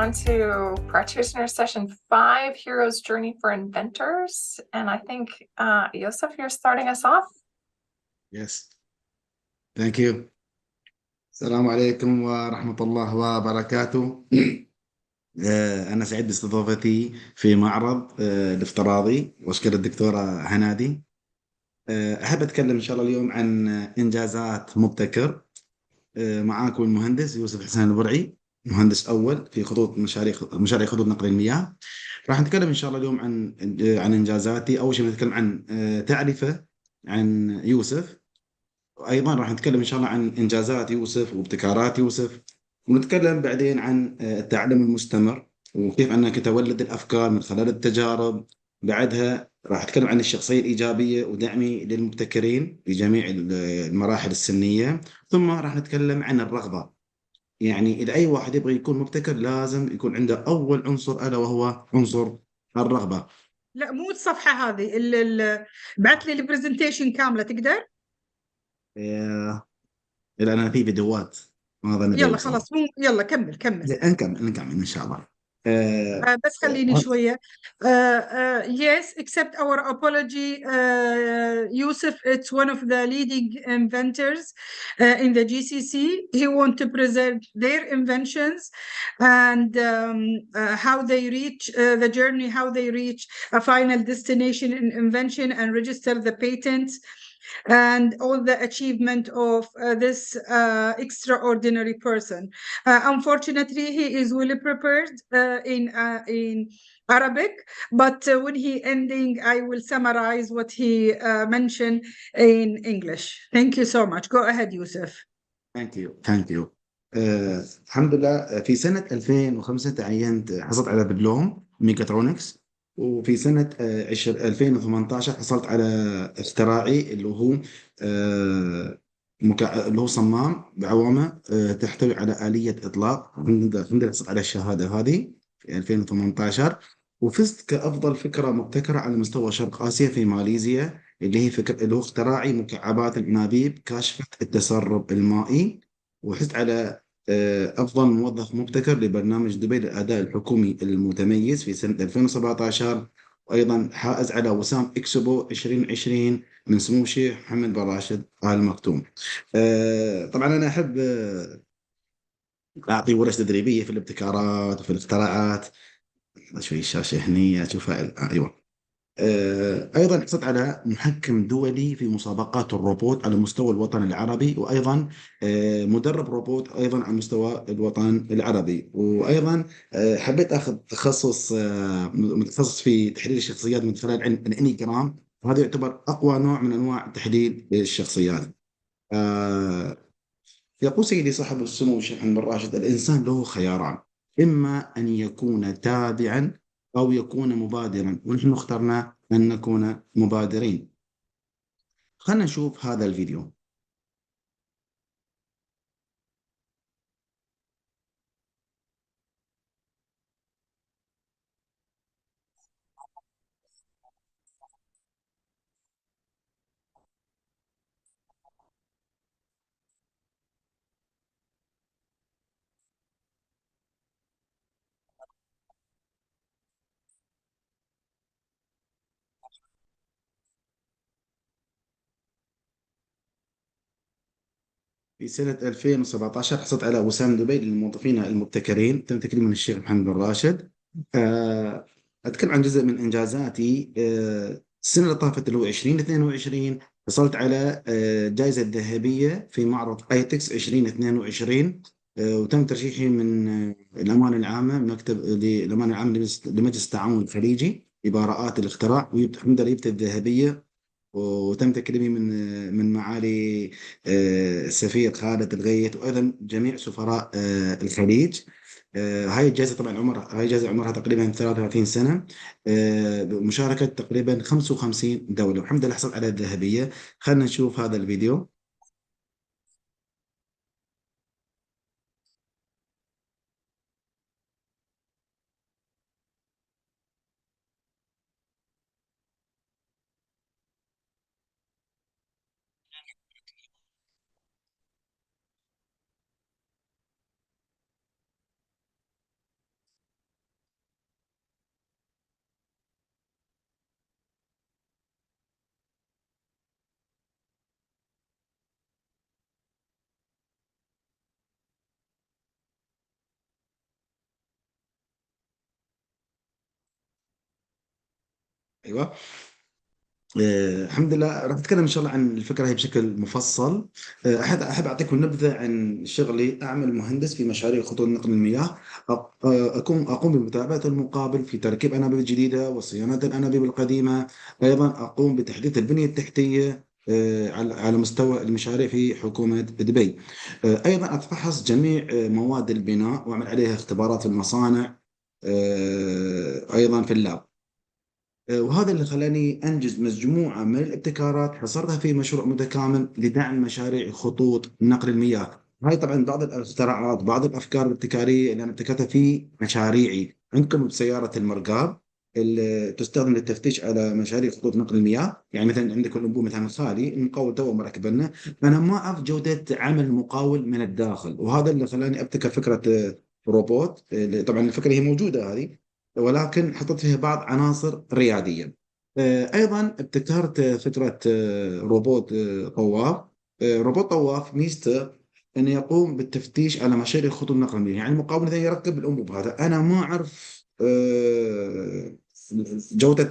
on to practitioner session 5, Hero's Journey for Inventors. And I think, Youssef, you're starting us off. Yes, thank you. السلام عليكم ورحمة الله وبركاته. أنا سعيد باستضافتي في معرض الافتراضي، وأشكر الدكتورة هنادي. أحب أتكلم إن شاء الله اليوم عن إنجازات مبتكر. معاكم المهندس يوسف حسين البرعي، مهندس أول في خطوط مشاريع خطوط نقل المياه. راح نتكلم إن شاء الله اليوم عن إنجازاتي. أول شيء بنتكلم عن تعرفة عن يوسف، وأيضا راح نتكلم إن شاء الله عن إنجازات يوسف وابتكارات يوسف، ونتكلم بعدين عن التعلم المستمر وكيف أنك تولد الأفكار من خلال التجارب. بعدها راح أتكلم عن الشخصية الإيجابية ودعمي للمبتكرين في جميع المراحل السنية. ثم راح نتكلم عن الرغبة، يعني إذا أي واحد يبغى يكون مبتكر لازم يكون عنده أول عنصر ألا وهو عنصر الرغبة. لا، مو الصفحة هذه بعت لي البرزنتيشن كاملة تقدر؟ إذا أنا في فيديوهات ما أظن يلا خلاص، يلا كمل. نكمل إن شاء الله. بس خليني شوية. Yes, accept our apology. Youssef, it's one of the leading inventors in the GCC. He want to present their inventions and how they reach the journey, how they reach a final destination in invention and register the patents and all the achievement of this extraordinary person. Unfortunately, he is well prepared in Arabic, but when he ending, I will summarize what he mentioned in English. Thank you so much. Go ahead, Youssef. Thank you. الحمد لله. في سنة 2005 تعينت، حصلت على دبلوم ميكاترونكس. وفي سنة 2018 حصلت على اختراعي اللي هو اللي هو صمام بعوامة تحتوي على آلية إطلاق. الحمد لله حصلت على الشهادة هذه في 2018. وفزت كأفضل فكرة مبتكرة على مستوى شرق آسيا في ماليزيا، اللي هو اختراعي مكعبات الأنابيب كاشفة التسرب المائي. وحزت على أفضل موظف مبتكر لبرنامج دبي للأداء الحكومي المتميز في سنة 2017. وأيضا حائز على وسام إكسبو 2020 من سمو الشيخ محمد بن راشد آل مكتوم. طبعا أنا أحب أعطي ورش تدريبية في الابتكارات وفي الاختراعات. شوي الشاشة هني أشوفها. أيوة. أيضا حصلت على محكم دولي في مسابقات الروبوت على مستوى الوطن العربي، وأيضا مدرب روبوت أيضا على مستوى الوطن العربي. وأيضا حبيت أخذ تخصص متخصص في تحليل الشخصيات من خلال علم الإنيجرام، وهذا يعتبر أقوى نوع من أنواع تحليل الشخصيات. يقول سيدي صاحب السمو الشيخ محمد بن راشد: الإنسان له خياران، إما أن يكون تابعا أو يكون مبادرا، ونحن اخترنا أن نكون مبادرين. خلنا نشوف هذا الفيديو. في سنة 2017 حصلت على وسام دبي للموظفين المبتكرين، تم تكريم من الشيخ محمد بن راشد. أتكلم عن جزء من إنجازاتي. السنة اللي طافت اللي هو 2022 حصلت على جائزة ذهبية في معرض ايتكس 2022. وتم ترشيحي من الأمانة العامة، من مكتب الأمانة العامة لمجلس التعاون الخليجي لبراءات الاختراع، والحمد لله جبت الذهبية. وتم تكريمي من معالي السفير خالد الغيث، وايضا جميع سفراء الخليج. هاي الجائزه طبعا هاي الجائزه عمرها تقريبا 33 سنه، بمشاركه تقريبا 55 دوله، والحمد لله حصلت على الذهبيه. خلينا نشوف هذا الفيديو. ايوه. الحمد لله، راح اتكلم ان شاء الله عن الفكره هي بشكل مفصل. احب اعطيكم نبذه عن شغلي. اعمل مهندس في مشاريع خطوط نقل المياه. اقوم بمتابعه المقابل في تركيب انابيب جديده وصيانه الانابيب القديمه. ايضا اقوم بتحديث البنيه التحتيه على مستوى المشاريع في حكومه دبي. ايضا اتفحص جميع مواد البناء واعمل عليها اختبارات في المصانع، ايضا في اللاب. وهذا اللي خلاني أنجز مجموعة من الابتكارات حصرتها في مشروع متكامل لدعم مشاريع خطوط نقل المياه. هاي طبعا بعض الاختراعات، بعض الأفكار الابتكارية اللي أنا ابتكرتها في مشاريعي. عندكم سيارة المرقاب اللي تستخدم للتفتيش على مشاريع خطوط نقل المياه. يعني مثلا عندكم الأنبوبة مثلا خالي المقاول تو مركبنا، أنا ما أعرف جودة عمل المقاول من الداخل. وهذا اللي خلاني أبتكر فكرة روبوت. طبعا الفكرة هي موجودة هذه، ولكن حطيت فيها بعض عناصر ريادية. أيضا ابتكرت فكرة روبوت طواف. روبوت طواف ميزته أنه يقوم بالتفتيش على مشاريع خطوط النقل المياه. يعني المقاول إذا يركب الأنبوب هذا، أنا ما أعرف جودة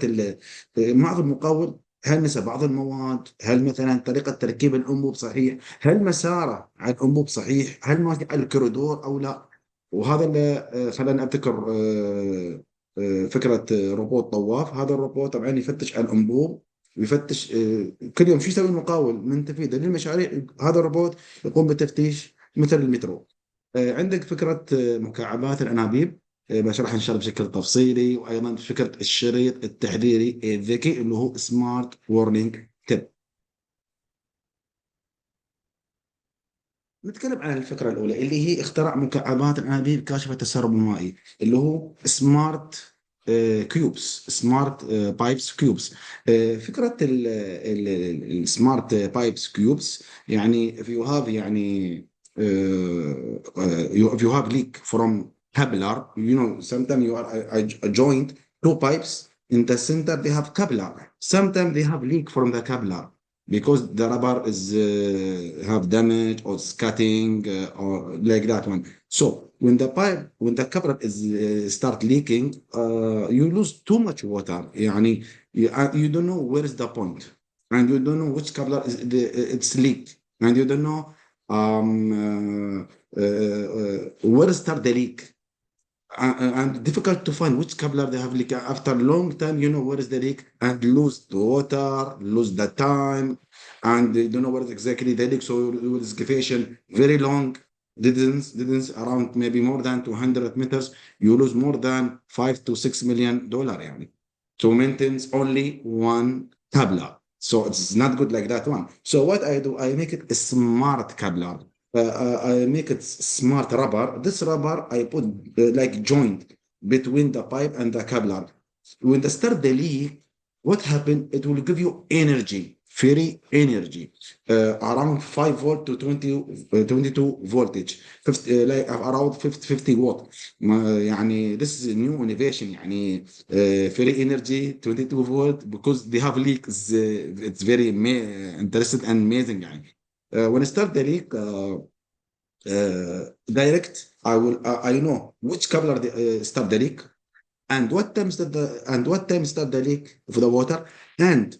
ما أعرف المقاول هل نسى بعض المواد، هل مثلا طريقة تركيب الأنبوب صحيح، هل مساره على الأنبوب صحيح، هل ماشي على الكوريدور أو لا. وهذا اللي خلاني ابتكر فكره روبوت طواف. هذا الروبوت طبعا يفتش على الانبوب، ويفتش كل يوم. شو يسوي المقاول من تنفيذه للمشاريع؟ هذا الروبوت يقوم بالتفتيش مثل المترو. عندك فكره مكعبات الانابيب، بشرح ان شاء الله بشكل تفصيلي. وايضا فكره الشريط التحذيري الذكي اللي هو سمارت وورنينج تيب. نتكلم عن الفكرة الأولى اللي هي اختراع مكعبات الأنابيب كاشفة التسرب المائي، اللي هو سمارت كيوبس، سمارت بايبس كيوبس. فكرة السمارت بايبس كيوبس، يعني if you have يعني if you have leak from capillary, you know, sometimes you are a joint two pipes in the center, they have capillary. Sometimes they have leak from the capillary because the rubber is have damage or cutting or like that one. So when the cover is start leaking, you lose too much water. يعني you don't know where is the point, and you don't know which coupler is it's leaked, and you don't know where start the leak. And difficult to find which coupler they have leak. After a long time, you know where is the leak, and lose the water, lose the time, and they don't know where is exactly the leak. So your excavation very long distance around maybe more than 200 meters, you lose more than $5 to $6 million يعني to maintain only one coupler. So it's not good like that one. So what I do, I make it a smart coupler. I make it smart rubber. This rubber I put like joint between the pipe and the coupler. When they start the leak, what happened? It will give you energy, very energy, around 5 volt to 22 voltage, 50, like around 50 watt. يعني this is a new innovation. يعني very energy 22 volt because they have leak. It's very interesting and amazing يعني. When I start the leak, direct, I know which coupler start the leak, and what time start the leak of the water, and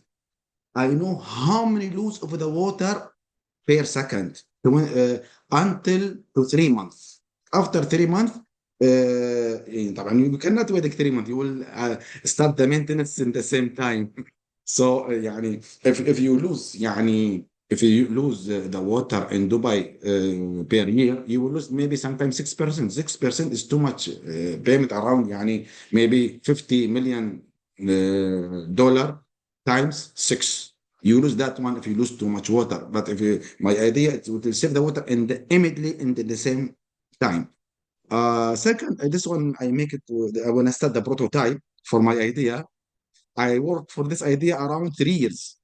I know how many loose of the water per second until to 3 months. After 3 months, يعني طبعا you cannot wait 3 months. You will start the maintenance in the same time. So يعني if you lose يعني if you lose the water in Dubai per year, you will lose maybe sometimes 6%. 6% is too much payment around يعني maybe $50 million times 6. You lose that one if you lose too much water. But if you, my idea is to save the water and immediately in the same time. Second, this one I make it when I start the prototype for my idea. I worked for this idea around 3 years.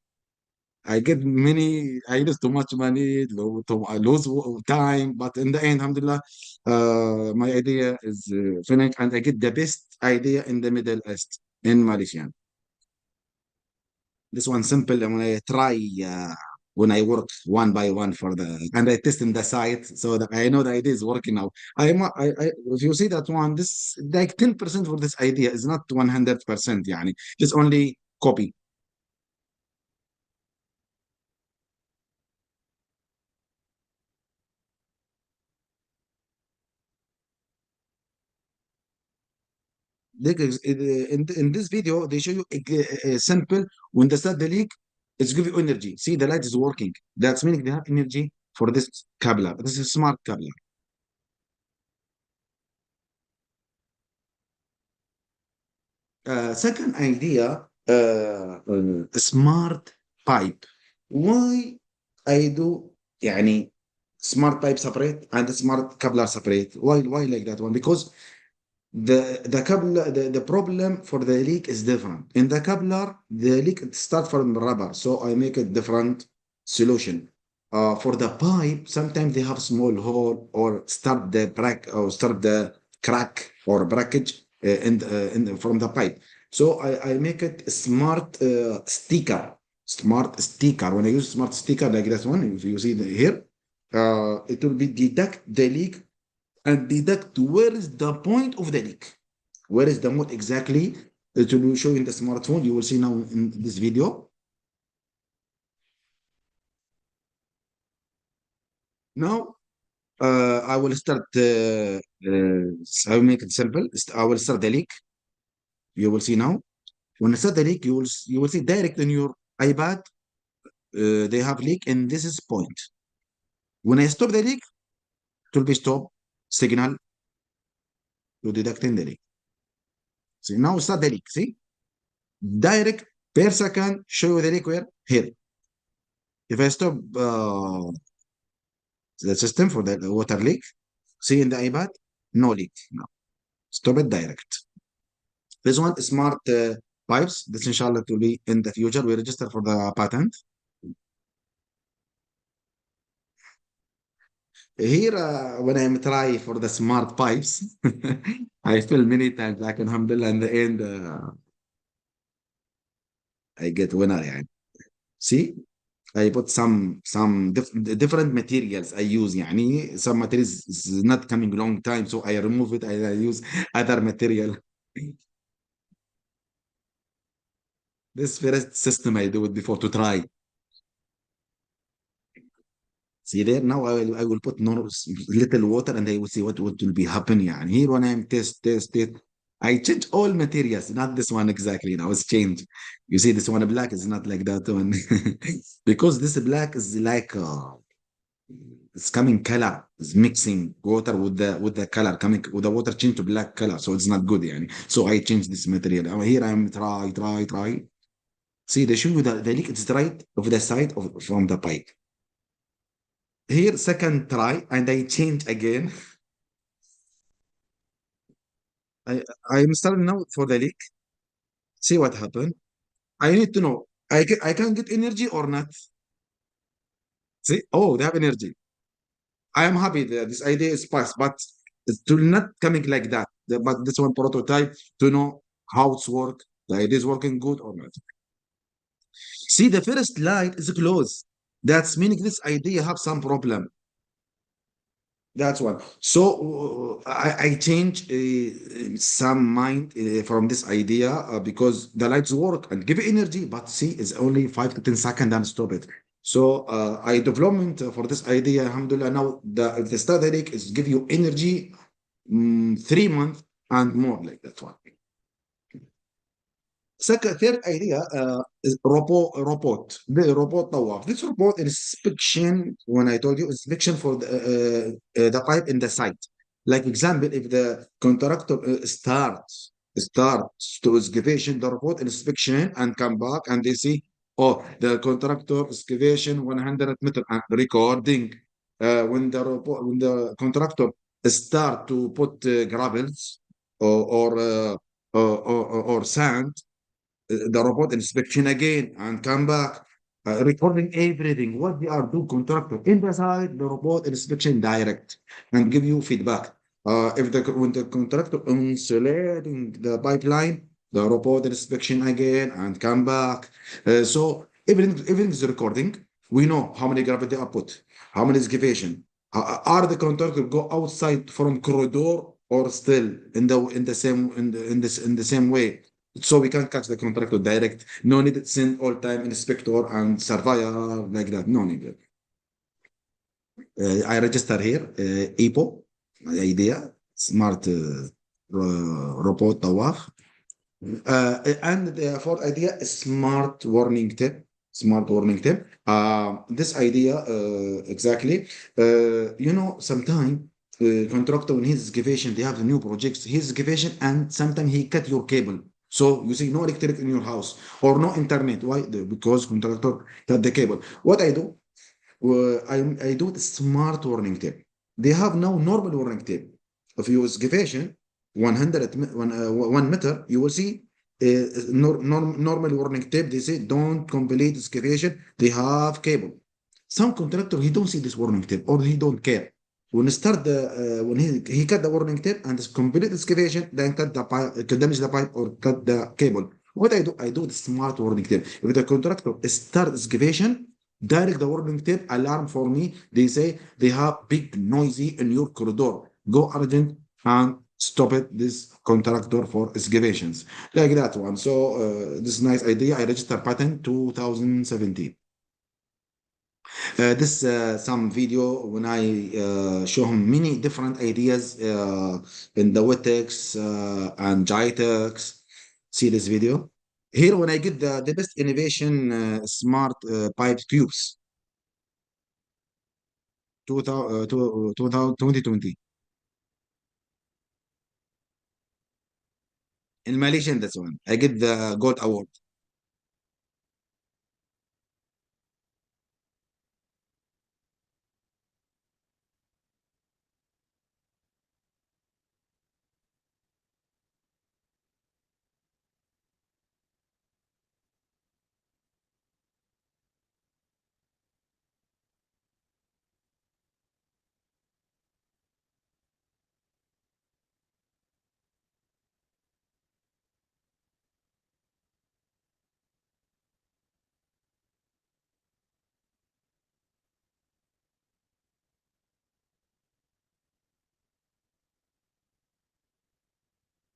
I get many, I lose too much money, I lose time, but in the end, alhamdulillah, my idea is finished, and I get the best idea in the Middle East, in Malaysia. This one simple, and when I try, when I work one by one and I test in the site, so that I know the idea is working now. If you see that one, this like 10% for this idea is not 100%, yani. Just only copy. In this video, they show you a simple. When they start the leak, it's give you energy. See, the light is working. That's meaning they have energy for this coupler. This is a smart coupler. Second idea, smart pipe. Why I do يعني smart pipe separate and smart coupler separate? Why like that one? Because the coupler, the problem for the leak is different. In the coupler, the leak it start from the rubber, so I make a different solution. For the pipe, sometimes they have small hole or start the crack or breakage from the pipe. So I make it a smart sticker. Smart sticker. When I use smart sticker like this one, if you see here, it will be detect the leak and deduct where is the point of the leak. Where is the mode exactly? It will show in the smartphone. You will see now in this video. Now, I will start, I will make it simple. I will start the leak. You will see now. When I start the leak, you will see direct on your iPad. They have leak in this is point. When I stop the leak, it will be stop signal to detecting the leak. See, now start the leak. See, direct per second show you the leak where here. If I stop the system for the water leak, see in the iPad, no leak. No, stop it direct. This one is smart pipes. This inshallah will be in the future. We register for the patent. Here, when I'm trying for the smart pipes, I fail many times. Like alhamdulillah, in the end, I get winner. يعني. See, I put some different materials I use. يعني some materials is not coming long time, so I remove it. I use other material. This first system I do it before to try. See there now I will put little water and I will see what will be happening. And here when I'm test, I change all materials, not this one exactly. Now it's changed. You see this one black is not like that one because this black is like it's coming color, it's mixing water with the color coming with the water change to black color, so it's not good. Yani. So I change this material. Here I'm try. See, they show you the leak is right of the side from the pipe. Here, second try, and I change again. I'm starting now for the leak. See what happened. I need to know, I can get energy or not. See, oh, they have energy. I am happy that this idea is passed, but it's still not coming like that. But this one prototype to know how it's work, the idea is working good or not. See, the first light is closed. That's meaning this idea have some problem. That's one. So I change some mind from this idea because the lights work and give energy, but see, it's only 5 to 10 seconds and stop it. So I development for this idea, alhamdulillah, now the static is give you energy 3 months and more like that one. Third idea is robot. The robot طواف. This robot inspection, when I told you, inspection for the pipe in the site. Like example, if the contractor starts to excavation, the robot inspection and come back and they see, oh, the contractor excavation 100 meter recording. When the contractor start to put gravels or sand, the robot inspection again and come back, recording everything. What they are do contractor in the side, the robot inspection direct and give you feedback. When the contractor insulating the pipeline, the robot inspection again and come back. So everything is recording. We know how many gravity are put, how many excavation. Are the contractor go outside from corridor or still in the same way? So we can catch the contractor direct. No need to send all-time inspector and surveyor like that. No need. I register here. EPO, idea, smart robot tawaf. And the fourth idea is smart warning tip. Smart warning tip. This idea exactly. Sometimes contractor in his excavation, they have new projects, his excavation, and sometimes he cut your cable. So you see no electric in your house or no internet. Why? Because contractor cut the cable. What I do? I do the smart warning tip. They have now normal warning tip. If you excavation 1 meter, you will see normal warning tip. They say don't complete excavation. They have cable. Some contractor he don't see this warning tip or he don't care. When he cut the warning tip and complete excavation, then cut the pipe, damage the pipe or cut the cable. What I do the smart warning tip. If the contractor start excavation, direct the warning tip alarm for me. They say they have big noisy in your corridor. Go urgent and stop it. This contractor for excavations like that one. So this nice idea. I registered patent 2017. This some video when I show him many different ideas in the WTX and GITEX. See this video. Here when I get the best innovation smart pipe tubes 2020 in Malaysian. This one I get the gold award.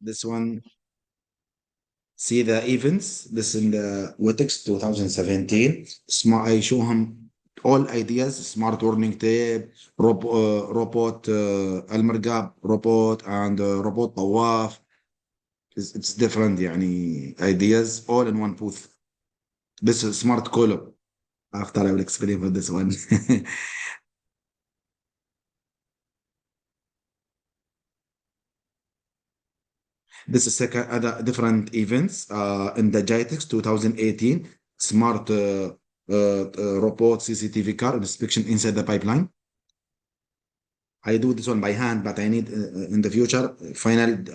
This one, see the events. This in the WTX 2017. Smart. I show him all ideas. Smart warning tape, robot المرقاب, robot and robot طواف. It's different يعني ideas all in one booth. This is smart color. After I will explain for this one. This is second other different events in the GITEX 2018 smart robot CCTV car inspection inside the pipeline. I do this one by hand, but I need in the future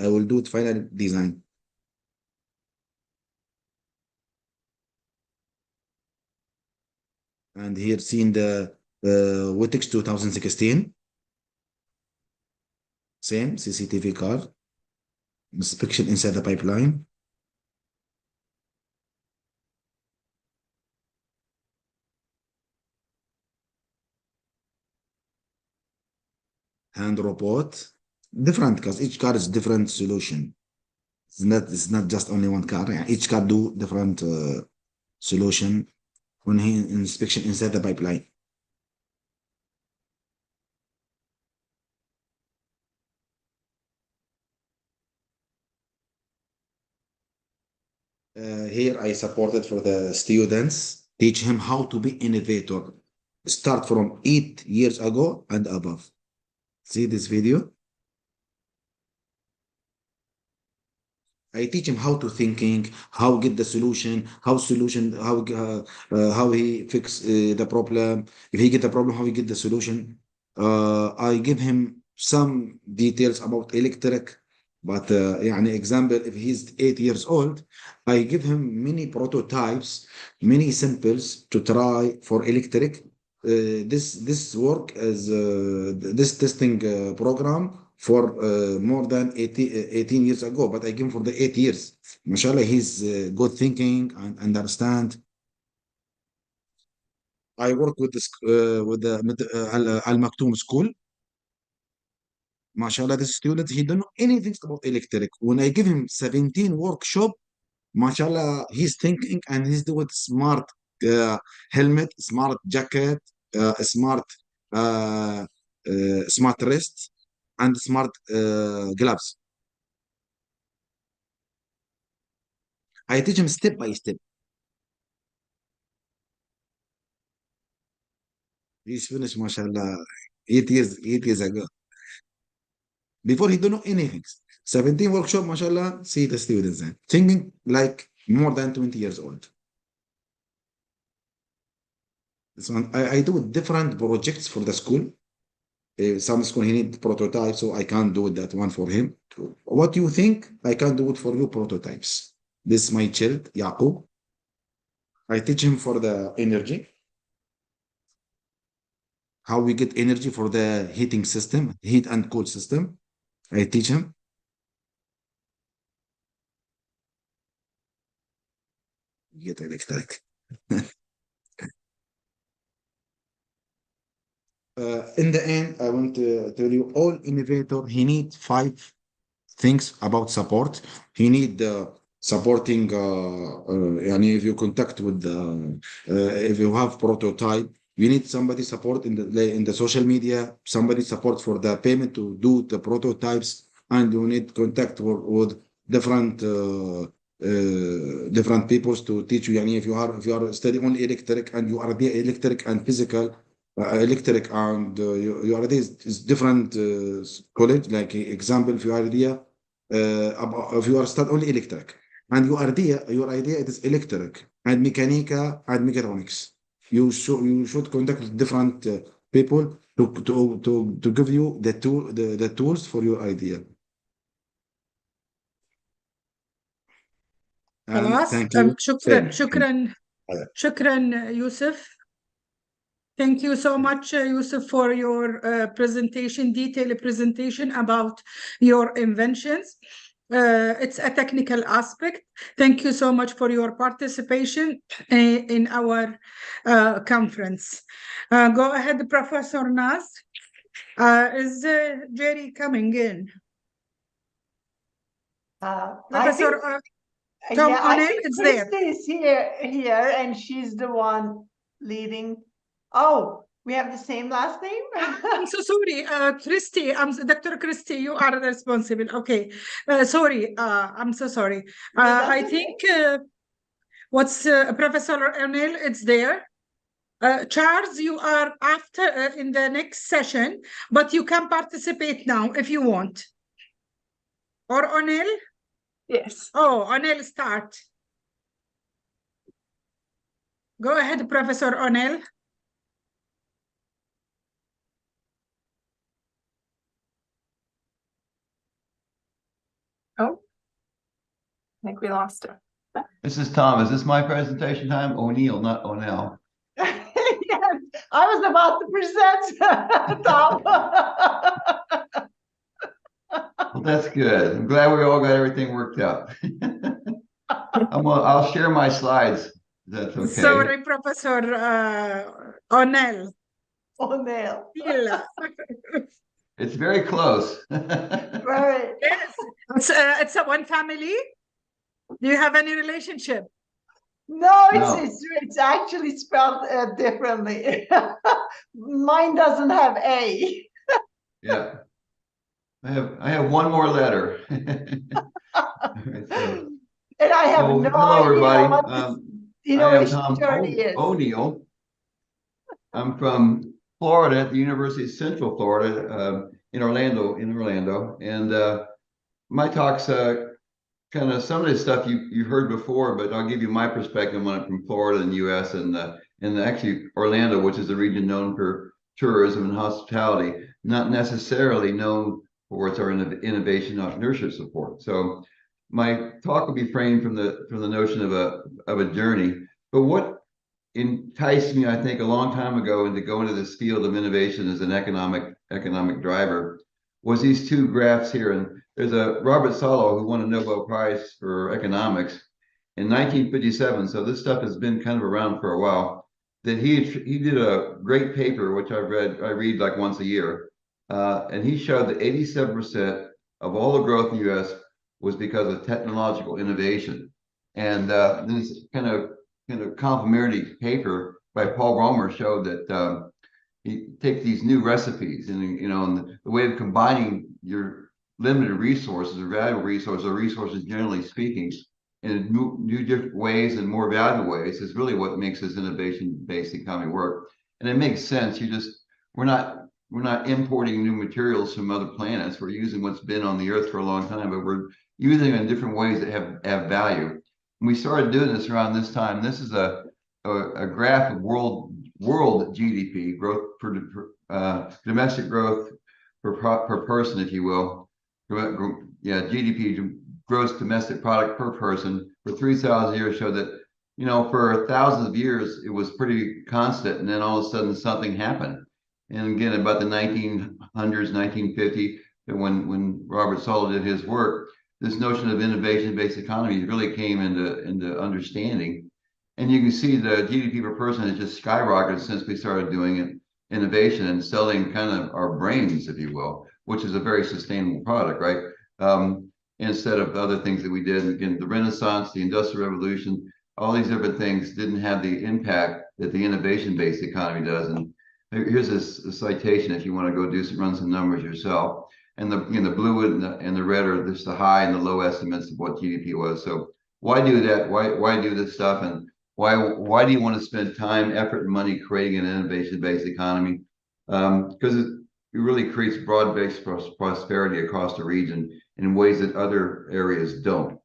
I will do it final design. And here seen the WTX 2016, same CCTV car inspection inside the pipeline. Hand robot, different because each car is different solution. It's not just only one car. Each car do different solution when he inspection inside the pipeline. Here I supported for the students, teach him how to be innovator. Start from 8 years ago and above. See this video? I teach him how to thinking, how get the solution, how he fix the problem. If he get the problem, how he get the solution. I give him some details about electric, but يعني example, if he's 8 years old, I give him many prototypes, many samples to try for electric. This work as this testing program for more than 18 years ago, but I give him for the 8 years. Mashallah, he's good thinking and understand. I work with this with the al-Maktoum school. Mashallah, this student, he don't know anything about electric. When I give him 17 workshop, mashallah, he's thinking and he's doing smart helmet, smart jacket, smart smart wrist, and smart gloves. I teach him step by step. He's finished, mashallah, 8 years ago. Before he don't know anything. 17 workshop, mashallah, see the students then. Thinking like more than 20 years old. So I do different projects for the school. Some school he need prototype, so I can't do that one for him. What do you think? I can do it for you prototypes. This is my child, Yaqub. I teach him for the energy. How we get energy for the heating system, heat and cool system. I teach him. Get electric. In the end, I want to tell you, all innovator, he need 5 things about support. He need supporting, if you contact with if you have prototype, you need somebody support in the social media, somebody support for the payment to do the prototypes, and you need contact with different different people to teach you. If you are studying only electric and you are the electric and physical, electric and you are this is different college. Like example, if you are idea if you are studying only electric and your idea it is electric and mechanica and mechatronics, you should contact with different people to give you the tools for your idea. خلاص. Thank you. شكرا يوسف. Thank you so much, Youssef, for your detailed presentation about your inventions. It's a technical aspect. Thank you so much for your participation in our conference. Go ahead, Professor Naz. Is Jerry coming in? Professor Tom O'Neal is there. Christy is here, and she's the one leading. Oh, we have the same last name? I'm so sorry, Christy. Dr. Christy, you are responsible. Okay, sorry. I'm so sorry. I think what's Professor O'Neal? It's there. Charles, you are after in the next session, but you can participate now if you want. Or O'Neal? Yes. Oh, O'Neal, start. Go ahead, Professor O'Neal. Oh, I think we lost it. This is Tom. Is this my presentation time? O'Neal, not O'Neill. Yes, I was about to present, Tom. Well, that's good. I'm glad we all got everything worked out. I'll share my slides. That's okay. Sorry, Professor O'Neal. O'Neal. It's very close. Right. Yes, it's a one family. Do you have any relationship? No, No. it's actually spelled differently. Mine doesn't have A. Yeah. I have one more letter. Right, so. And I have no hello, idea everybody. what this innovation journey is. O'Neal. I'm from Florida at the University of Central Florida, in Orlando, and my talk's kind of some of the stuff you heard before, but I'll give you my perspective on it from Florida and the U.S. and actually Orlando, which is a region known for tourism and hospitality, not necessarily known for its innovation entrepreneurship support. So my talk will be framed from the notion of a journey. But what enticed me, I think, a long time ago into going into this field of innovation as an economic driver was these 2 graphs here. And there's a Robert Solow who won a Nobel Prize for economics in 1957. So this stuff has been kind of around for a while. That he did a great paper, which I read like once a year. And he showed that 87% of all the growth in the US was because of technological innovation. And this kind of complimentary paper by Paul Romer showed that you take these new recipes and, you know, and the way of combining your limited resources or valuable resources, or resources generally speaking, in new different ways and more valuable ways is really what makes this innovation-based economy work. And it makes sense. We're not importing new materials from other planets. We're using what's been on the Earth for a long time, but we're using it in different ways that have value. And we started doing this around this time. This is a graph of world GDP growth for domestic growth per person, if you will. Yeah, GDP, gross domestic product per person, for 3,000 years showed that, you know, for thousands of years it was pretty constant, and then all of a sudden something happened. And again, about the 1900s, 1950, when Robert Solow did his work, this notion of innovation-based economy really came into understanding. And you can see the GDP per person has just skyrocketed since we started doing it, innovation and selling kind of our brains, if you will, which is a very sustainable product, right? Instead of the other things that we did. Again, the Renaissance, the Industrial Revolution, all these different things didn't have the impact that the innovation-based economy does. And here's a citation if you want to go run some numbers yourself. And the blue and the red are just the high and the low estimates of what GDP was. So why do that? Why do this stuff? And why do you want to spend time, effort, and money creating an innovation-based economy? Because it really creates broad-based prosperity across the region in ways that other areas don't.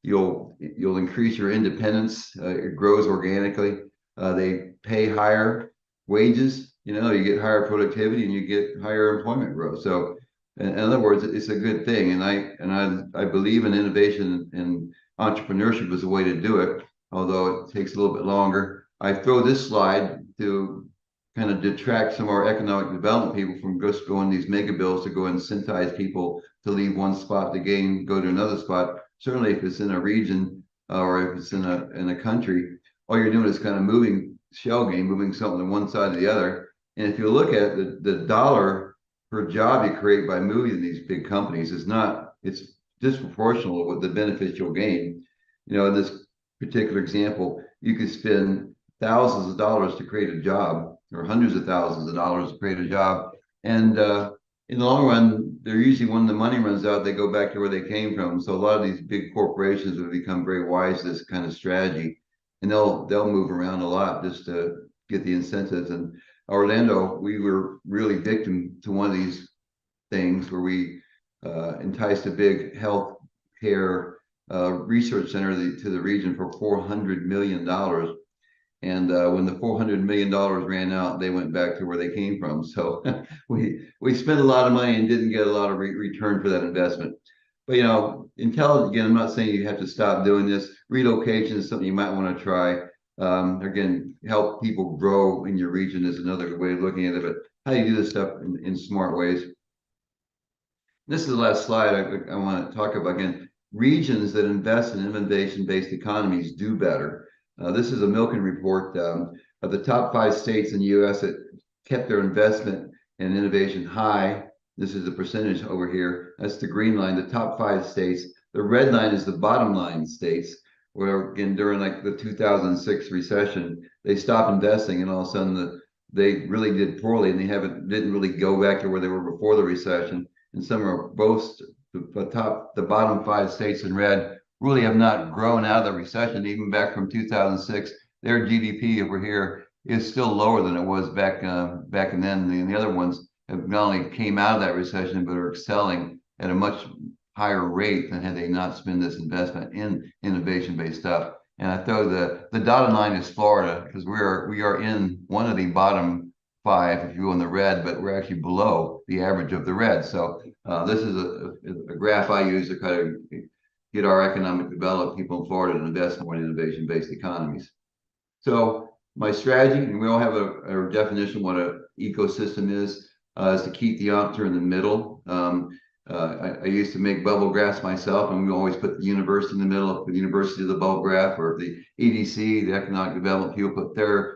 You'll increase your independence. It grows organically. They pay higher wages. You know, you get higher productivity and you get higher employment growth. So, in other words, it's a good thing. And I believe in innovation and entrepreneurship is a way to do it, although it takes a little bit longer. I throw this slide to kind of detract some of our economic development people from just going these mega bills to go and incentivize people to leave one spot to go to another spot. Certainly if it's in a region or if it's in a country, all you're doing is kind of moving moving something to one side or the other. And if you look at the dollar per job you create by moving these big companies it's disproportional to what the benefits you'll gain. You know, in this particular example, you could spend thousands of dollars to create a job, or hundreds of thousands of dollars to create a job. And in the long run, they're usually, when the money runs out, they go back to where they came from. So a lot of these big corporations have become very wise to this kind of strategy, and they'll move around a lot just to get the incentives. And Orlando, we were really victim to one of these things where we enticed a big health care research center to the region for $400 million. And when the $400 million ran out, they went back to where they came from. So we spent a lot of money and didn't get a lot of return for that investment. But, you know, again, I'm not saying you have to stop doing this. Relocation is something you might want to try. Again, help people grow in your region is another way of looking at it. But how do you do this stuff in smart ways? This is the last slide I want to talk about. Again, regions that invest in innovation-based economies do better. This is a Milken report of the top 5 states in the U.S. that kept their investment in innovation high. This is the percentage over here. That's the green line, the top 5 states. The red line is the bottom line states, where again, during like the 2006 recession, they stopped investing, and all of a sudden they really did poorly, and they didn't really go back to where they were before the recession. And some are both the bottom 5 states in red really have not grown out of the recession, even back from 2006. Their GDP over here is still lower than it was back and then. And the other ones have not only came out of that recession, but are excelling at a much higher rate than had they not spent this investment in innovation-based stuff. And I throw the dotted line is Florida, because we are in one of the bottom 5, if you will, in the red, but we're actually below the average of the red. So this is a graph I use to kind of get our economic development people in Florida to invest more in innovation-based economies. So my strategy, and we all have a definition of what an ecosystem is to keep the entrepreneur in the middle. I used to make bubble graphs myself, and we always put the university in the middle. If the university is the bubble graph, or if the EDC, the economic development people,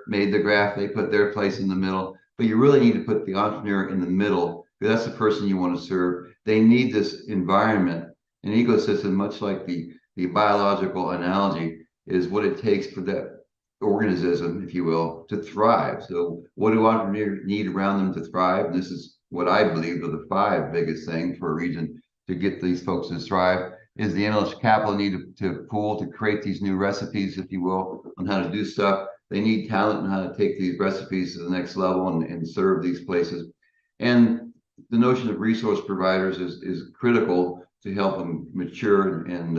made the graph, they put their place in the middle. But you really need to put the entrepreneur in the middle, because that's the person you want to serve. They need this environment, an ecosystem, much like the the biological analogy is what it takes for that organism, if you will, to thrive. So what do entrepreneurs need around them to thrive? And this is what I believe are the 5 biggest things for a region to get these folks to thrive, is the intellectual capital need to pool to create these new recipes, if you will, on how to do stuff. They need talent on how to take these recipes to the next level and serve these places. And the notion of resource providers is critical to help them mature and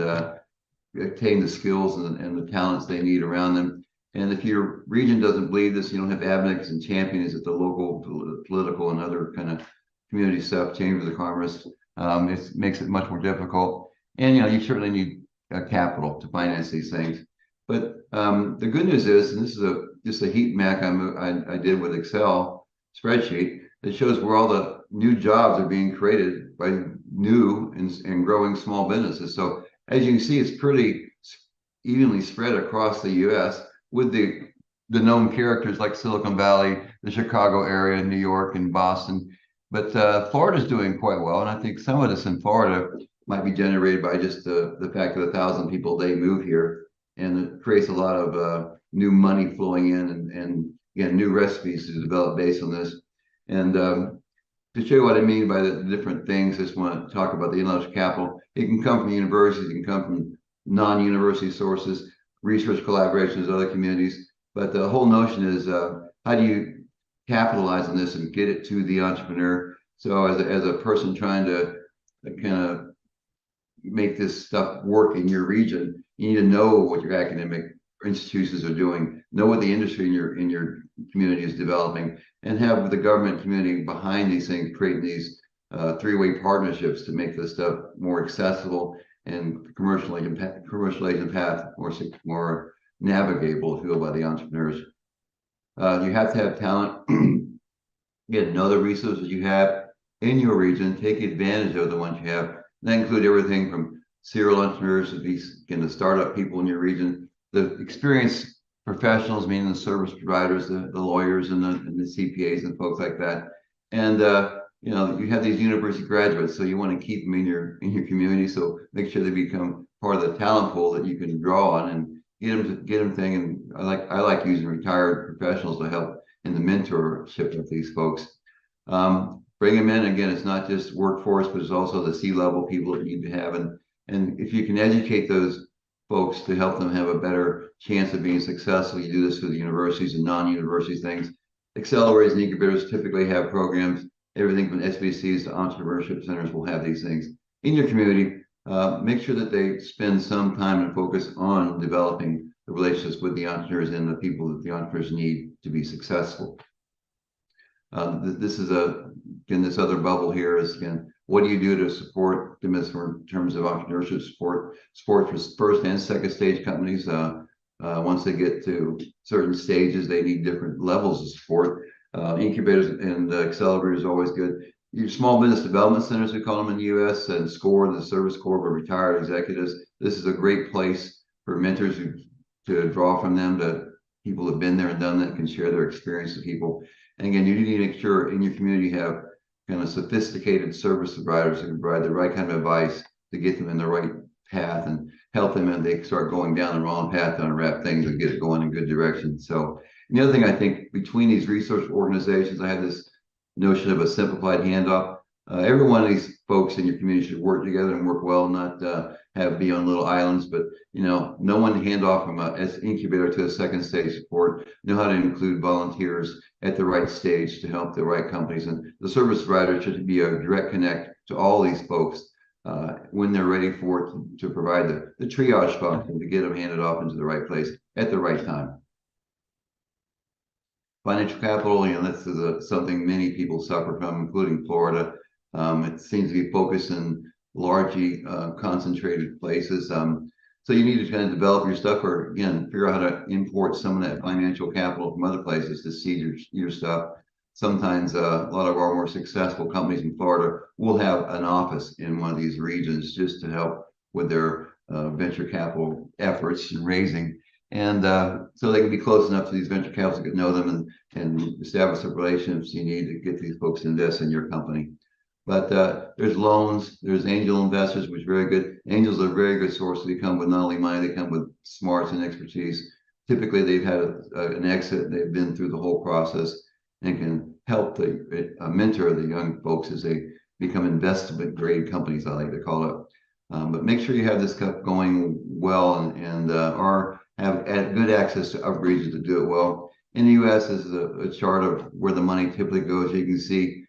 attain the skills and the talents they need around them. And if your region doesn't believe this, you don't have advocates and champions at the local, political, and other kind of community stuff, chambers of commerce, it makes it much more difficult. And you certainly need capital to finance these things. But the good news is, and this is just a heat map I did with Excel spreadsheet that shows where all the new jobs are being created by new and growing small businesses. So as you can see, it's pretty evenly spread across the U.S. with the known characters like Silicon Valley, the Chicago area, New York, and Boston. But Florida's doing quite well, and I think some of this in Florida might be generated by just the fact that 1,000 people a day move here, and it creates a lot of new money flowing in and again, new recipes to develop based on this. And to show you what I mean by the different things, I just want to talk about the intellectual capital. It can come from universities, it can come from non-university sources, research collaborations with other communities. But the whole notion is how do you capitalize on this and get it to the entrepreneur? So as a person trying to kind of make this stuff work in your region, you need to know what your academic institutions are doing, know what the industry in your community is developing, and have the government community behind these things, creating these 3-way partnerships to make this stuff more accessible and commercialization path more navigable, if you will, by the entrepreneurs. You have to have talent. Again, know the resources you have in your region, take advantage of the ones you have. That include everything from serial entrepreneurs to these the startup people in your region, the experienced professionals, meaning the service providers, the lawyers and the CPAs and folks like that. And you have these university graduates, so you want to keep them in your community. So make sure they become part of the talent pool that you can draw on and get them thinking. I like using retired professionals to help in the mentorship of these folks. Bring them in. Again, it's not just workforce, but it's also the C-level people that you need to have. And if you can educate those folks to help them have a better chance of being successful, you do this through the universities and non-university things. Accelerators and incubators typically have programs. Everything from SBCs to entrepreneurship centers will have these things in your community. Make sure that they spend some time and focus on developing the relationships with the entrepreneurs and the people that the entrepreneurs need to be successful. This is this other bubble here is, again, what do you do to support them in terms of entrepreneurship support for first and second stage companies? Once they get to certain stages, they need different levels of support. Incubators and accelerators are always good. Your small business development centers, we call them in the U.S., and SCORE, the Service Corps for retired executives. This is a great place for mentors to draw from them, to people who've been there and done that, can share their experience with people. And again, you need to make sure in your community you have kind of sophisticated service providers who can provide the right kind of advice to get them in the right path and help them, and they start going down the wrong path to unwrap things and get it going in good direction. So, and the other thing I think between these research organizations, I have this notion of a simplified handoff. Every one of these folks in your community should work together and work well, not be on little islands, but know when to hand off from an incubator to a second stage support, know how to include volunteers at the right stage to help the right companies. And the service provider should be a direct connect to all these folks when they're ready for it, to provide the triage function to get them handed off into the right place at the right time. Financial capital, this is something many people suffer from, including Florida. It seems to be focused in largely concentrated places. So you need to kind of develop your stuff, or again, figure out how to import some of that financial capital from other places to seed your stuff. Sometimes a lot of our more successful companies in Florida will have an office in one of these regions just to help with their venture capital efforts and raising. And so they can be close enough to these venture capitalists to get to know them and establish the relationships you need to get these folks to invest in your company. But there's loans, there's angel investors, which are very good. Angels are a very good source. They come with not only money, they come with smarts and expertise. Typically, they've had an exit. They've been through the whole process and can help mentor the young folks as they become investment grade companies, I like to call it. But make sure you have this stuff going well and or have good access to upper regions to do it well. In the U.S., this is a chart of where the money typically goes. You can see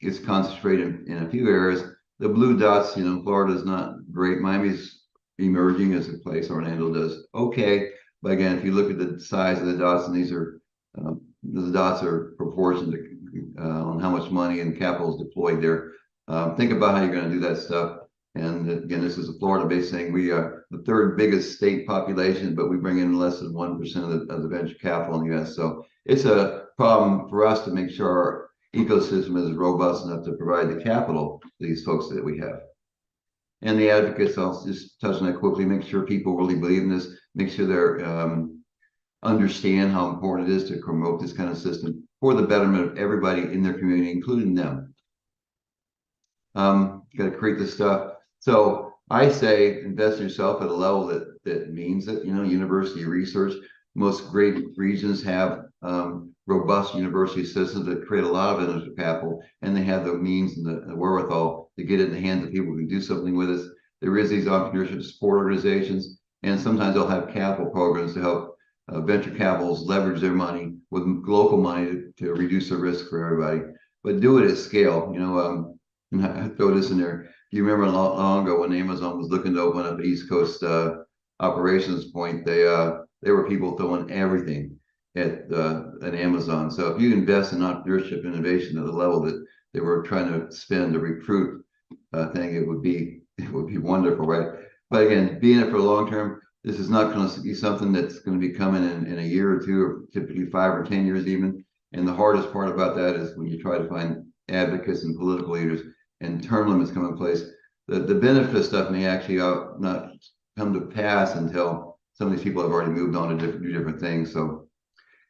it's concentrated in a few areas. The blue dots, Florida is not great. Miami's emerging as a place. Orlando does okay. But again, if you look at the size of the dots, and these are the dots are proportioned on how much money and capital is deployed there. Think about how you're going to do that stuff. And again, this is a Florida-based thing. We are the third biggest state population, but we bring in less than 1% of the venture capital in the U.S. So it's a problem for us to make sure our ecosystem is robust enough to provide the capital to these folks that we have. And the advocates, I'll just touch on that quickly, make sure people really believe in this, make sure they're understand how important it is to promote this kind of system for the betterment of everybody in their community, including them. Got to create this stuff. So I say invest in yourself at a level that means that, university research, most great regions have robust university systems that create a lot of intellectual capital, and they have the means and the wherewithal to get it in the hands of people who can do something with it. There is these entrepreneurship support organizations, and sometimes they'll have capital programs to help venture capitals leverage their money with local money to reduce the risk for everybody, but do it at scale. And I throw this in there. You remember long ago when Amazon was looking to open up an East Coast operations point, they were people throwing everything at Amazon. So if you invest in entrepreneurship innovation at the level that they were trying to spend to recruit thing, it would be wonderful, right? But again, being it for the long term, this is not going to be something that's going to be coming in a year or two, or typically 5 or 10 years even. And the hardest part about that is when you try to find advocates and political leaders and term limits come in place. The benefit stuff may actually not come to pass until some of these people have already moved on to do different things. So,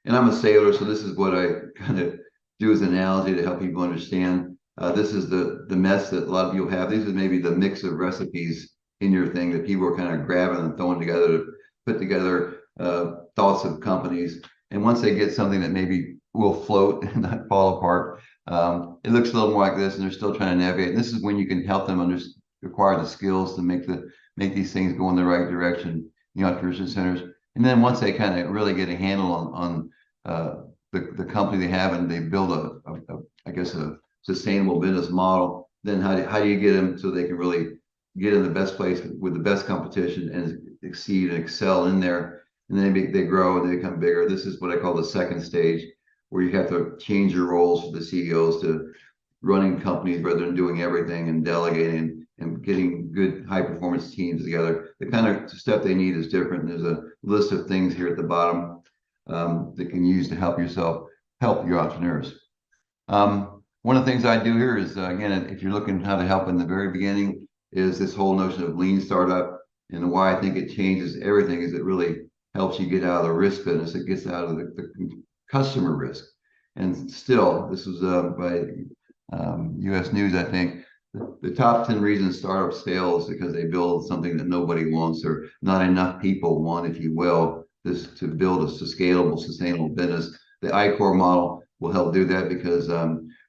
and I'm a sailor, so this is what I kind of do as an analogy to help people understand. This is the mess that a lot of people have. These are maybe the mix of recipes in your thing that people are kind of grabbing and throwing together to put together thoughts of companies. And once they get something that maybe will float and not fall apart, it looks a little more like this, and they're still trying to navigate. And this is when you can help them acquire the skills to make these things go in the right direction, entrepreneurship centers. And then once they kind of really get a handle on the company they have, and they build a sustainable business model, then how do you get them so they can really get in the best place with the best competition and exceed and excel in there? And then they grow and they become bigger. This is what I call the second stage, where you have to change your roles for the CEOs to running companies rather than doing everything and delegating and getting good high performance teams together. The kind of stuff they need is different. And there's a list of things here at the bottom that can use to help your entrepreneurs. One of the things I do here is, again, if you're looking how to help in the very beginning, is this whole notion of lean startup. And why I think it changes everything is it really helps you get out of the risk business. It gets out of the customer risk. And still, this was by U.S. News, I think, the top 10 reasons startups fail is because they build something that nobody wants, or not enough people want, if you will, this to build a scalable, sustainable business. The I-Core model will help do that, because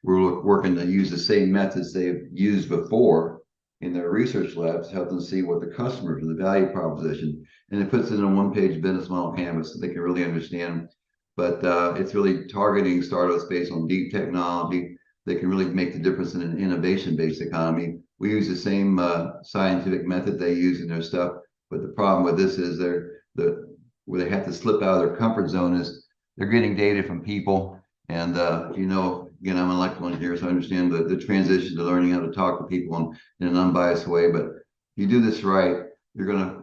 we're working to use the same methods they've used before in their research labs to help them see what the customers and the value proposition, and it puts it in a one-page business model canvas so they can really understand. But it's really targeting startups based on deep technology. They can really make the difference in an innovation-based economy. We use the same scientific method they use in their stuff, but the problem with this is where they have to slip out of their comfort zone is they're getting data from people. And again, I'm an electrical engineer, so I understand the transition to learning how to talk to people in an unbiased way. But if you do this right, you're going to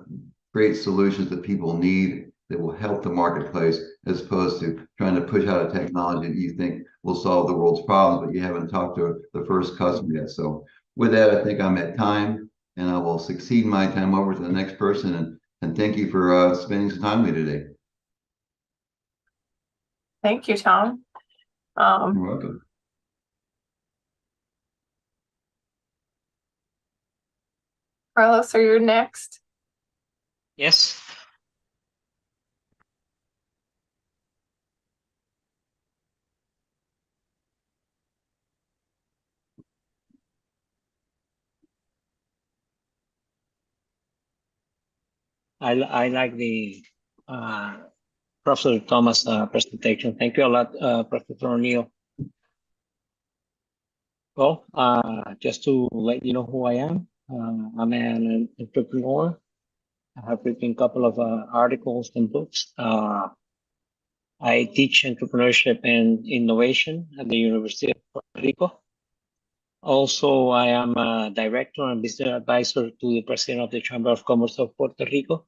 create solutions that people need that will help the marketplace, as opposed to trying to push out a technology that you think will solve the world's problems, but you haven't talked to the first customer yet. So with that, I think I'm at time, and I will succeed my time over to the next person. And thank you for spending some time with me today. Thank you, Tom. You're welcome. Carlos, are you next? Yes. I like the Professor Thomas presentation. Thank you a lot, Professor O'Neal. Well, just to let you know who I am, I'm an entrepreneur. I have written a couple of articles and books. I teach entrepreneurship and innovation at the University of Puerto Rico. Also, I am a director and business advisor to the president of the Chamber of Commerce of Puerto Rico.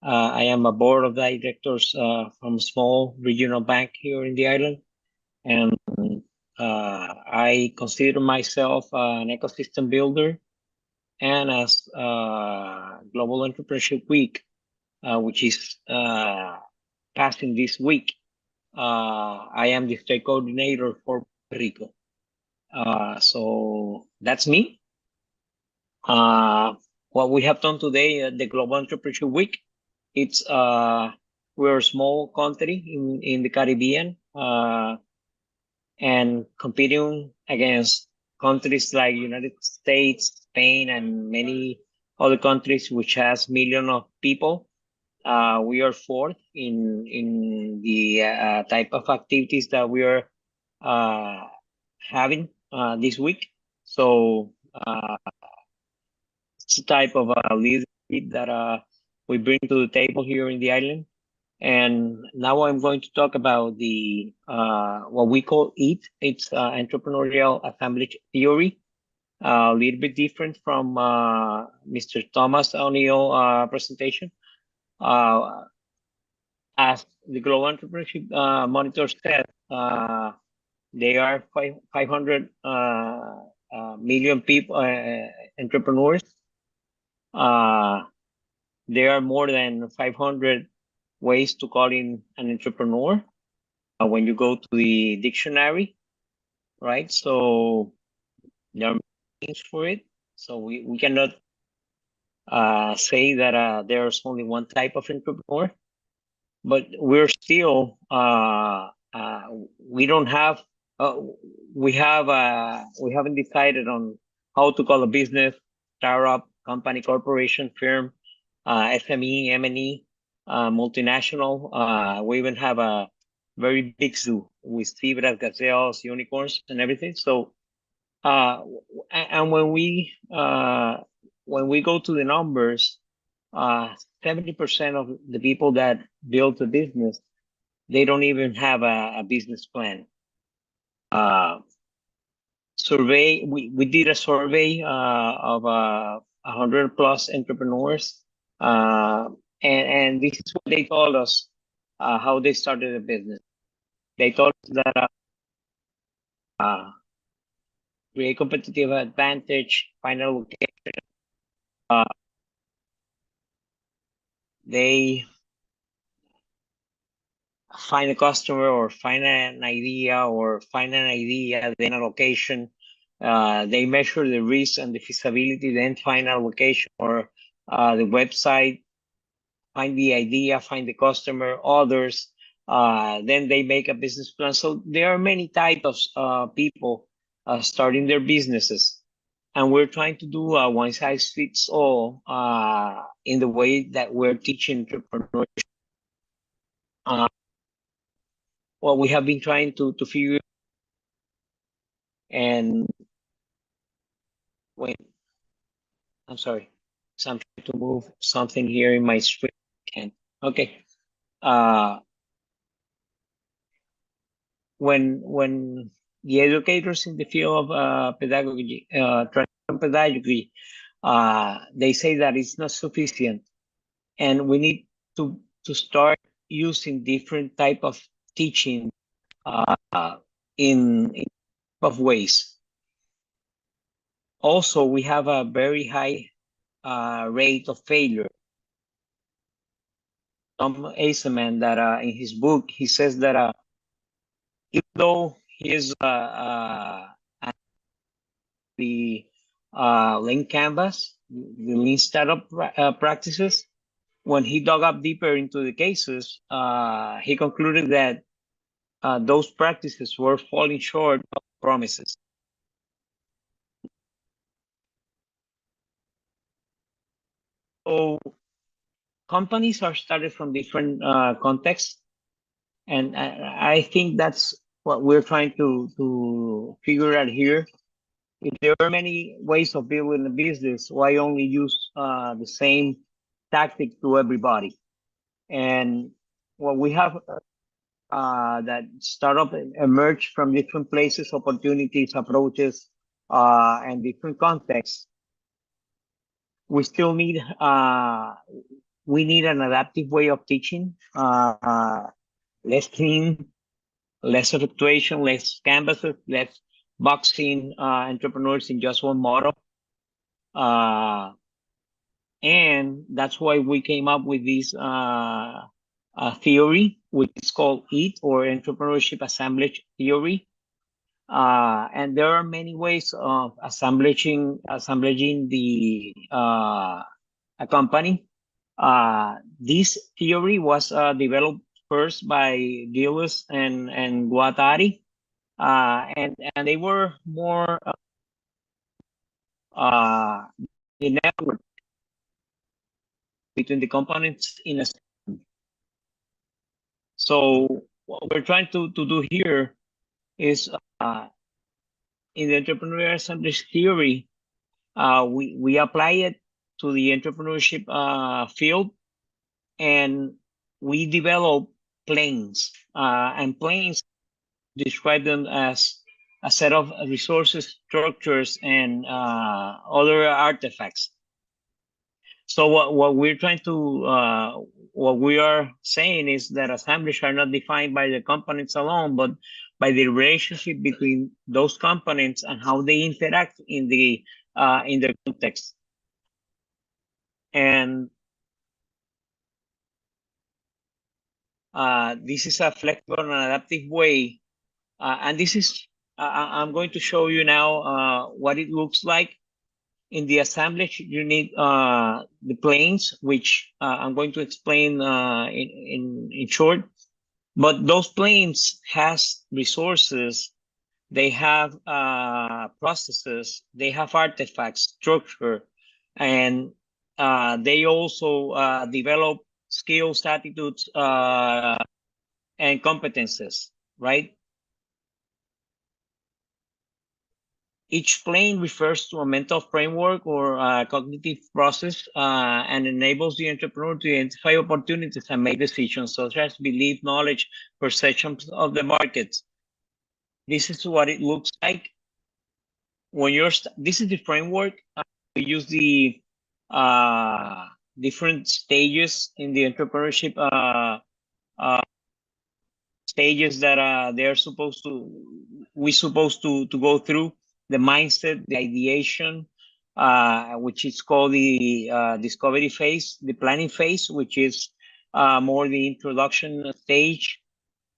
I am a board of directors from a small regional bank here in the island. And I consider myself an ecosystem builder. And as Global Entrepreneurship Week, which is passing this week, I am the state coordinator for Puerto Rico. So that's me. What we have done today at the Global Entrepreneurship Week, it's we're a small country in the Caribbean, and competing against countries like United States, Spain, and many other countries which has millions of people. We are fourth in the type of activities that we are having this week. So it's a type of leadership that we bring to the table here in the island. And now I'm going to talk about the what we call EAT. It's entrepreneurial assemblage theory, a little bit different from Mr. Thomas O'Neal presentation. As the Global Entrepreneurship Monitor said, there are 500 million people, entrepreneurs. There are more than 500 ways to call in an entrepreneur when you go to the dictionary, right? So there are names for it. So we cannot say that there's only one type of entrepreneur, but we're still we don't have we haven't decided on how to call a business, startup, company, corporation, firm, SME, M&E, multinational. We even have a very big zoo with zebras, gazelles, unicorns, and everything. So, and when we go to the numbers, 70% of the people that build a business, they don't even have a business plan. Survey, we did a survey of 100 plus entrepreneurs, and this is what they told us how they started a business. They told us that create competitive advantage, find a location. They find a customer or find an idea then a location. They measure the risk and the feasibility, then find a location or the website, find the idea, find the customer, others, then they make a business plan. So there are many types of people starting their businesses. And we're trying to do a one size fits all in the way that we're teaching entrepreneurship. What we have been trying to figure, and wait, I'm sorry, so I'm trying to move something here in my screen. Okay. When the educators in the field of pedagogy, pedagogy, they say that it's not sufficient, and we need to start using different type of teaching in of ways. Also, we have a very high rate of failure. Tom Aceman, that in his book, he says that even though he is the link canvas, the lean startup practices. When he dug up deeper into the cases, he concluded that those practices were falling short of promises. So companies are started from different contexts, and I think that's what we're trying to figure out here. If there are many ways of building a business, why only use the same tactic to everybody? And what we have that startup emerge from different places, opportunities, approaches, and different contexts. We still need we need an adaptive way of teaching, less team, less fluctuation, less canvases, less boxing entrepreneurs in just one model. And that's why we came up with this theory, which is called EAT, or Entrepreneurship Assemblage Theory. And there are many ways of assemblaging a company. This theory was developed first by Gillis and Guattari, and they were more the network between the components in a system. So what we're trying to do here is in the entrepreneurial assemblage theory, we apply it to the entrepreneurship field, and we develop planes, and planes describe them as a set of resources, structures, and other artifacts. So what we're trying to, what we are saying is that assemblages are not defined by the components alone, but by the relationship between those components and how they interact in the context. And this is a flexible and adaptive way. And this is, I'm going to show you now what it looks like. In the assemblage, you need the planes, which I'm going to explain in short. But those planes has resources, they have processes, they have artifacts, structure, and they also develop skills, attitudes, and competences, right? Each plane refers to a mental framework or a cognitive process and enables the entrepreneur to identify opportunities and make decisions such as belief, knowledge, perceptions of the market. This is what it looks like. When you're, this is the framework. We use the different stages in the entrepreneurship stages that they're supposed to, we're supposed to go through. The mindset, the ideation, which is called the discovery phase, the planning phase, which is more the introduction stage.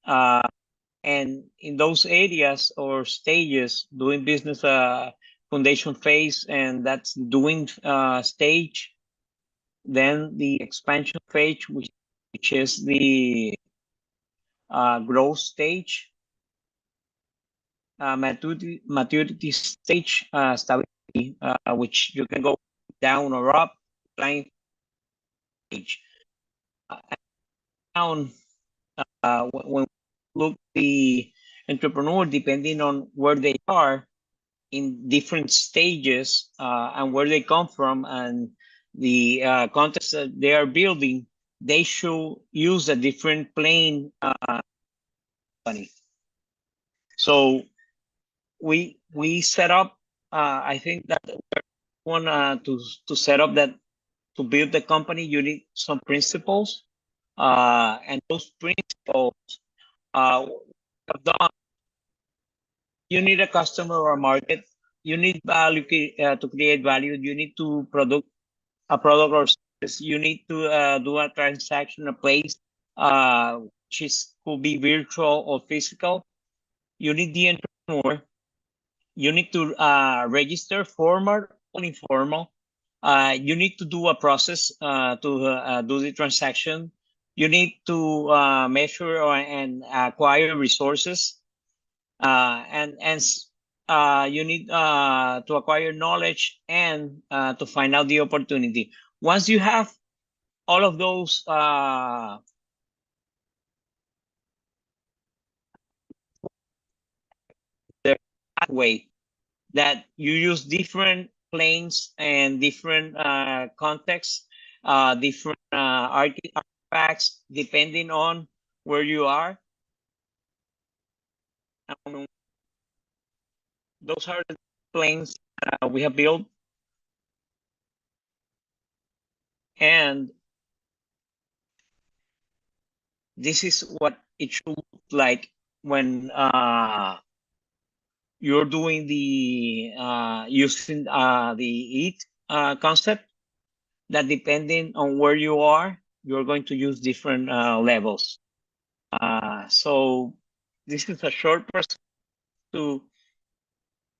And in those areas or stages, doing business foundation phase, and that's doing stage. Then the expansion phase, which is the growth stage. Maturity stage, stability, which you can go down or up, planning stage. Down, when we look the entrepreneur, depending on where they are in different stages and where they come from and the context that they are building, they should use a different plane company. So we set up, I think that we want to set up that to build the company, you need some principles. And those principles have done, you need a customer or a market, you need value to create value, you need to produce a product or service, you need to do a transaction, a place, which is could be virtual or physical. You need the entrepreneur. You need to register formal or informal. you need to do a process to do the transaction. You need to measure and acquire resources, and you need to acquire knowledge and to find out the opportunity. Once you have all of those the way that you use different planes and different contexts, different artifacts, depending on where you are. Those are the planes we have built. And this is what it should look like when you're doing the using the EAT concept, that depending on where you are, you're going to use different levels. So this is a short process to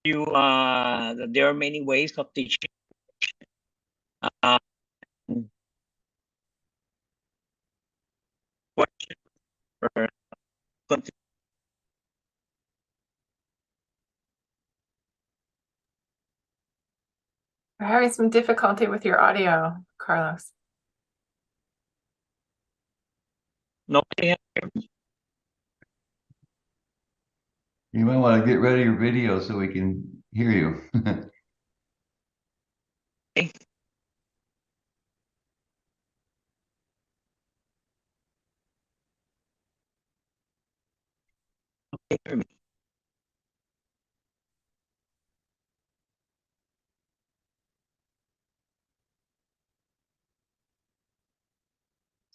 you that there are many ways of teaching. We're having some difficulty with your audio, Carlos. Nobody. You might want to get rid of your video so we can hear you.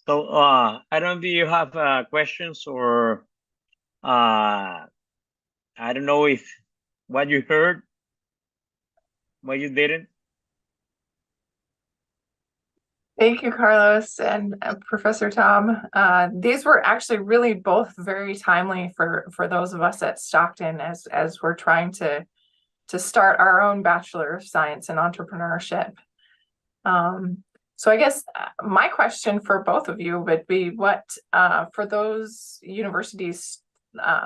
So I don't know if you have questions, or I don't know if what you heard, what you didn't. Thank you, Carlos and Professor Tom. These were actually really both very timely for those of us at Stockton as we're trying to start our own Bachelor of Science in Entrepreneurship. So I guess my question for both of you would be, what for those universities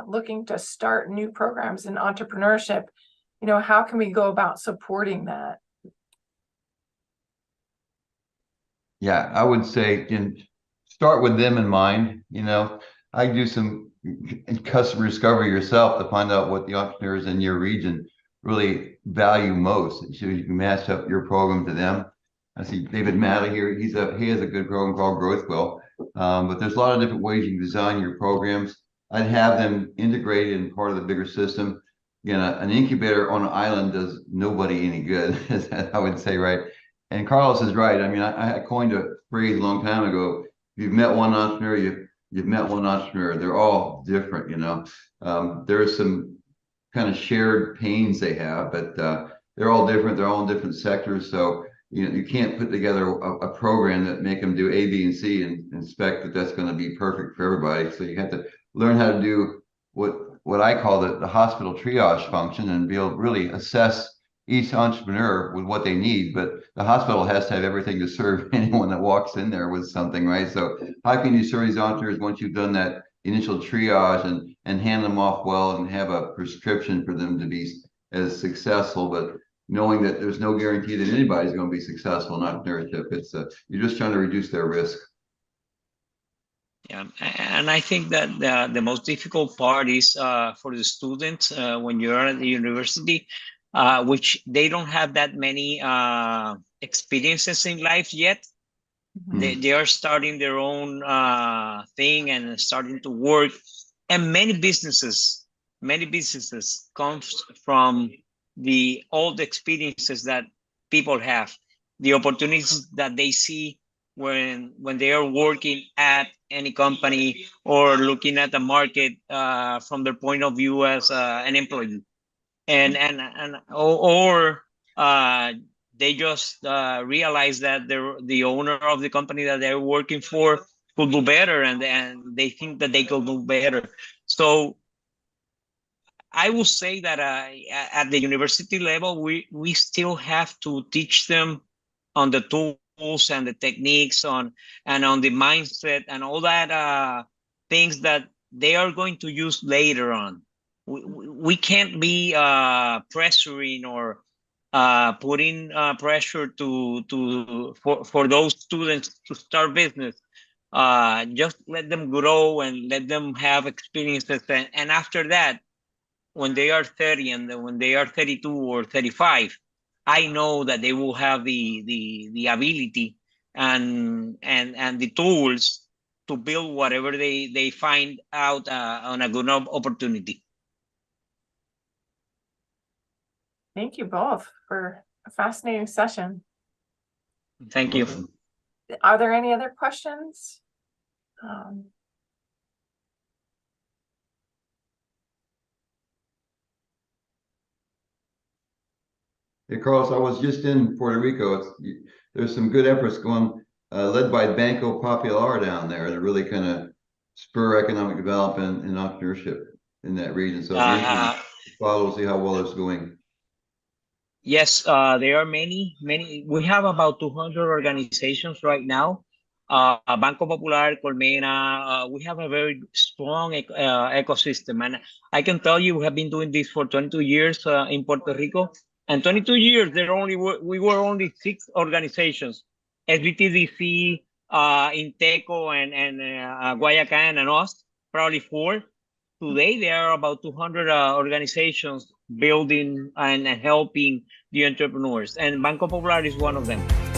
looking to start new programs in entrepreneurship, how can we go about supporting that? Yeah, I would say start with them in mind. I do some customer discovery yourself to find out what the entrepreneurs in your region really value most, so you can match up your program to them. I see David Malley here. He has a good program called Growthwell. But there's a lot of different ways you can design your programs. I'd have them integrated in part of the bigger system. An incubator on an island does nobody any good, I would say, right? And Carlos is right. I mean, I coined a phrase a long time ago. If you've met one entrepreneur, you've met one entrepreneur. They're all different, There are some kind of shared pains they have, but they're all different. They're all in different sectors. So, you can't put together a program that make them do A, B, and C and expect that that's going to be perfect for everybody. So you have to learn how to do what I call the hospital triage function, and be able to really assess each entrepreneur with what they need. But the hospital has to have everything to serve anyone that walks in there with something, right? So how can you serve these entrepreneurs once you've done that initial triage and hand them off well and have a prescription for them to be as successful, but knowing that there's no guarantee that anybody's going to be successful in entrepreneurship. It's you're just trying to reduce their risk. Yeah, and I think that the most difficult part is for the students when you're at the university, which they don't have that many experiences in life yet. Mm-hmm. They are starting their own thing and starting to work, and many businesses comes from the old experiences that people have, the opportunities that they see when they are working at any company or looking at the market from their point of view as an employee, or they just realize that the owner of the company that they're working for could do better, and they think that they could do better. So I would say that at the university level, we still have to teach them on the tools and the techniques and on the mindset and all that things that they are going to use later on. We can't be pressuring or putting pressure for those students to start business. Just let them grow and let them have experiences, and after that, when they are 30 and when they are 32 or 35, I know that they will have the ability and the tools to build whatever they find out on a good opportunity. Thank you both for a fascinating session. Thank you. Are there any other questions? Hey, Carlos, I was just in Puerto Rico. There's some good efforts going, led by Banco Popular down there, to really kind of spur economic development and entrepreneurship in that region. So it'd be interesting to follow, see how well it's going. Yes, there are many. We have about 200 organizations right now. Banco Popular, Colmena, we have a very strong ecosystem. And I can tell you, we have been doing this for 22 years in Puerto Rico. And 22 years, we were only 6 organizations: SBTDC, Inteco, and Guayacan, and us, probably 4. Today, there are about 200 organizations building and helping the entrepreneurs, and Banco Popular is one of them.